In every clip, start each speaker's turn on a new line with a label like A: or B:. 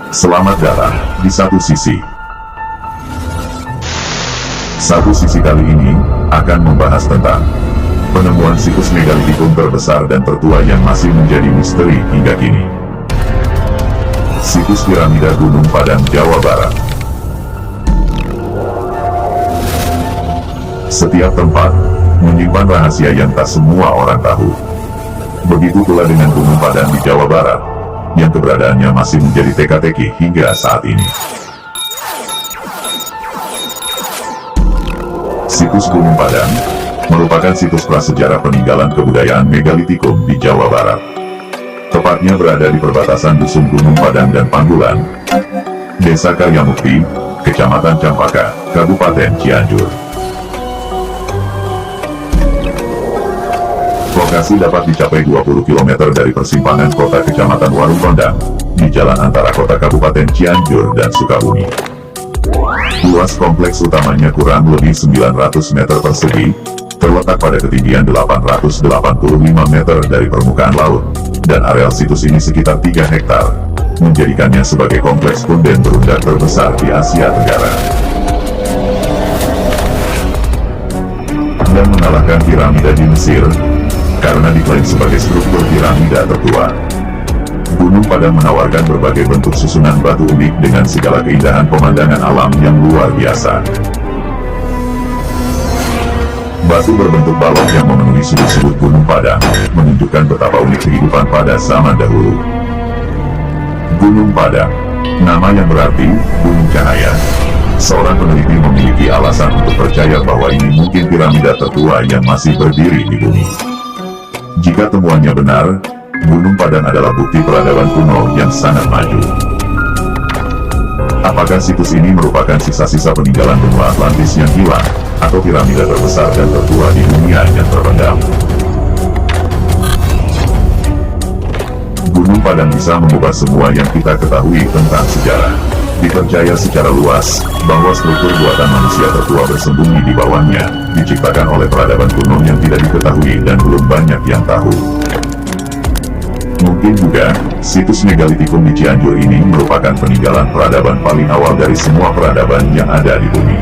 A: Selamat datang di Satu Sisi. Satu Sisi kali ini akan membahas tentang penemuan situs megalitikum terbesar dan tertua yang masih menjadi misteri hingga kini. Situs Piramida Gunung Padang, Jawa Barat. Setiap tempat menyimpan rahasia yang tak semua orang tahu. Begitu pula dengan Gunung Padang di Jawa Barat, yang keberadaannya masih menjadi teka-teki hingga saat ini. Situs Gunung Padang merupakan situs prasejarah peninggalan kebudayaan megalitikum di Jawa Barat. Tepatnya berada di perbatasan Dusun Gunung Padang dan Panggulan, Desa Karyamukti, Kecamatan Campaka, Kabupaten Cianjur. Lokasi dapat dicapai 20 km dari persimpangan kota Kecamatan Warung Kondang, di jalan antara kota Kabupaten Cianjur dan Sukabumi. Luas kompleks utamanya kurang lebih 900 meter persegi, terletak pada ketinggian 885 meter dari permukaan laut, dan areal situs ini sekitar 3 hektar, menjadikannya sebagai kompleks punden berundak terbesar di Asia Tenggara. Dan mengalahkan piramida di Mesir, karena diklaim sebagai struktur piramida tertua. Gunung Padang menawarkan berbagai bentuk susunan batu unik dengan segala keindahan pemandangan alam yang luar biasa. Batu berbentuk balok yang memenuhi sudut-sudut Gunung Padang menunjukkan betapa unik kehidupan pada zaman dahulu. Gunung Padang, nama yang berarti gunung cahaya. Seorang peneliti memiliki alasan untuk percaya bahwa ini mungkin piramida tertua yang masih berdiri di bumi. Jika temuannya benar, Gunung Padang adalah bukti peradaban kuno yang sangat maju. Apakah situs ini merupakan sisa-sisa peninggalan benua Atlantis yang hilang, atau piramida terbesar dan tertua di dunia yang terpendam? Gunung Padang bisa mengubah semua yang kita ketahui tentang sejarah. Dipercaya secara luas bahwa struktur buatan manusia tertua bersembunyi di bawahnya, diciptakan oleh peradaban kuno yang tidak diketahui dan belum banyak yang tahu. Mungkin juga, situs megalitikum di Cianjur ini merupakan peninggalan peradaban paling awal dari semua peradaban yang ada di bumi.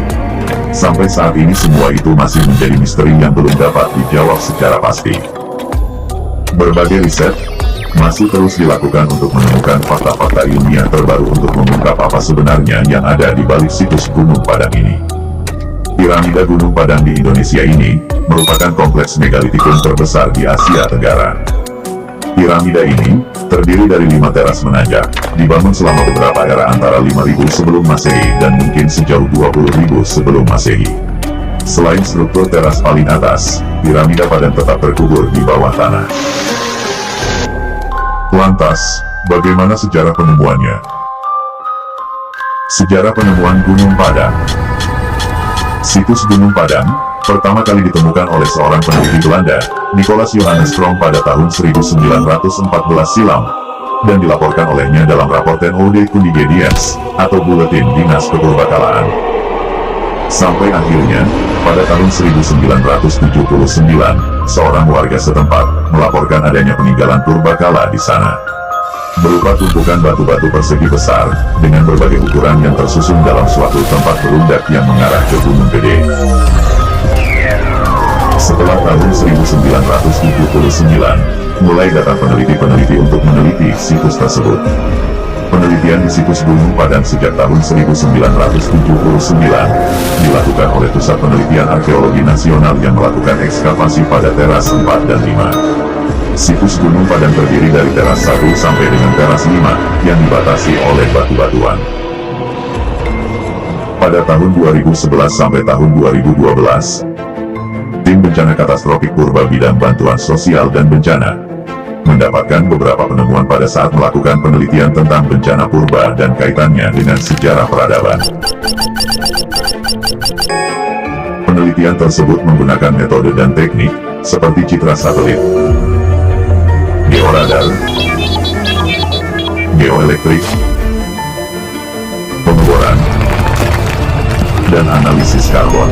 A: Sampai saat ini semua itu masih menjadi misteri yang belum dapat dijawab secara pasti. Berbagai riset masih terus dilakukan untuk menemukan fakta-fakta ilmiah terbaru untuk mengungkap apa sebenarnya yang ada di balik situs Gunung Padang ini. Piramida Gunung Padang di Indonesia ini merupakan kompleks megalitikum terbesar di Asia Tenggara. Piramida ini terdiri dari 5 teras menanjak, dibangun selama beberapa era antara 5000 sebelum Masehi dan mungkin sejauh 20.000 sebelum Masehi. Selain struktur teras paling atas, piramida Padang tetap terkubur di bawah tanah. Lantas, bagaimana sejarah penemuannya? Sejarah penemuan Gunung Padang. Situs Gunung Padang pertama kali ditemukan oleh seorang peneliti Belanda, Nicolaas Johannes Strom pada tahun 1914 silam, dan dilaporkan olehnya dalam Rapporten Oude Kundigediens, atau Buletin Dinas Kepurbakalaan. Sampai akhirnya, pada tahun 1979, seorang warga setempat melaporkan adanya peninggalan purbakala di sana. Berupa tumpukan batu-batu persegi besar, dengan berbagai ukuran yang tersusun dalam suatu tempat berundak yang mengarah ke Gunung Gede. Setelah tahun 1979, mulai datang peneliti-peneliti untuk meneliti situs tersebut. Penelitian di situs Gunung Padang sejak tahun 1979 dilakukan oleh Pusat Penelitian Arkeologi Nasional yang melakukan ekskavasi pada teras 4 dan 5. Situs Gunung Padang terdiri dari teras 1 sampai dengan teras 5 yang dibatasi oleh batu-batuan. Pada tahun 2011 sampai tahun 2012, Tim Bencana Katastrofik Purba Bidang Bantuan Sosial dan Bencana mendapatkan beberapa penemuan pada saat melakukan penelitian tentang bencana purba dan kaitannya dengan sejarah peradaban. Penelitian tersebut menggunakan metode dan teknik seperti citra satelit, georadar, geoelektrik, pengeboran, dan analisis karbon.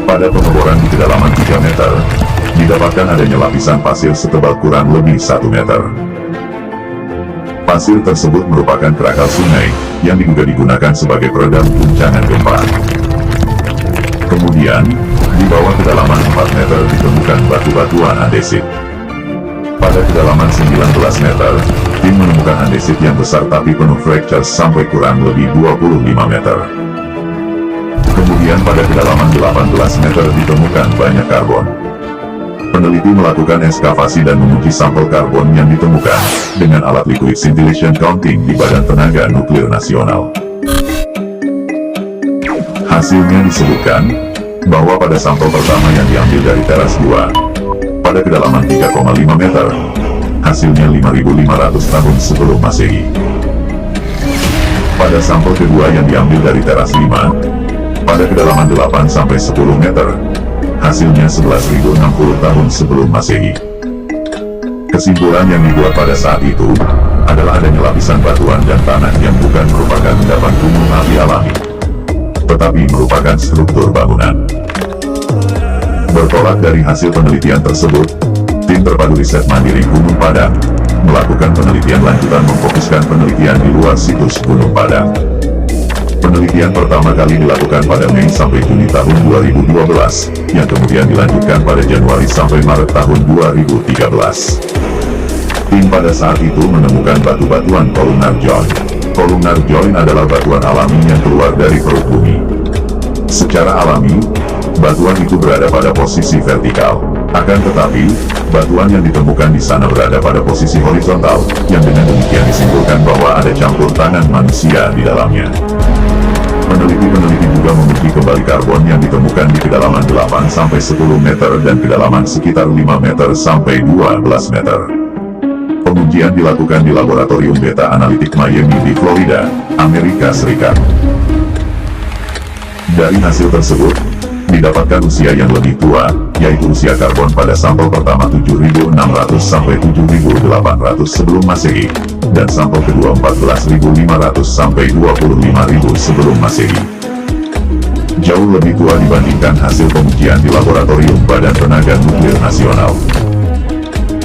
A: Pada pengeboran di kedalaman 3 meter, didapatkan adanya lapisan pasir setebal kurang lebih 1 meter. Pasir tersebut merupakan kerakal sungai, yang diduga digunakan sebagai peredam guncangan gempa. Kemudian, di bawah kedalaman 4 meter ditemukan batu-batuan andesit. Pada kedalaman 19 meter, tim menemukan andesit yang besar tapi penuh fracture sampai kurang lebih 25 meter. Kemudian pada kedalaman 18 meter ditemukan banyak karbon. Peneliti melakukan ekskavasi dan menguji sampel karbon yang ditemukan dengan alat liquid scintillation counting di Badan Tenaga Nuklir Nasional. Hasilnya disebutkan bahwa pada sampel pertama yang diambil dari teras 2, pada kedalaman 3,5 meter, hasilnya 5.500 tahun sebelum Masehi. Pada sampel kedua yang diambil dari teras 5, pada kedalaman 8-10 meter, hasilnya 11.060 tahun sebelum Masehi. Kesimpulan yang dibuat pada saat itu, adalah adanya lapisan batuan dan tanah yang bukan merupakan endapan gunung api alami, tetapi merupakan struktur bangunan. Bertolak dari hasil penelitian tersebut, tim terpadu riset mandiri Gunung Padang, melakukan penelitian lanjutan memfokuskan penelitian di luar situs Gunung Padang. Penelitian pertama kali dilakukan pada Mei sampai Juni tahun 2012, yang kemudian dilanjutkan pada Januari sampai Maret tahun 2013. Tim pada saat itu menemukan batu-batuan columnar joint. Columnar joint adalah batuan alami yang keluar dari perut bumi. Secara alami, batuan itu berada pada posisi vertikal. Akan tetapi, batuan yang ditemukan di sana berada pada posisi horizontal, yang dengan demikian disimpulkan bahwa ada campur tangan manusia di dalamnya. Peneliti juga menguji kembali karbon yang ditemukan di kedalaman 8-10 meter dan kedalaman sekitar 5 meter sampai 12 meter. Pengujian dilakukan di Laboratorium Beta Analitik Miami di Florida, Amerika Serikat. Dari hasil tersebut, didapatkan usia yang lebih tua, yaitu usia karbon pada sampel pertama 7.600 sampai 7.800 sebelum Masehi, dan sampel kedua 14.500 sampai 25.000 sebelum Masehi. Jauh lebih tua dibandingkan hasil pengujian di Laboratorium Badan Tenaga Nuklir Nasional.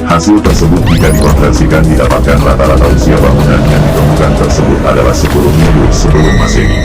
A: Hasil tersebut jika dikonversikan didapatkan rata-rata usia bangunan yang ditemukan tersebut adalah 10.000 sebelum Masehi.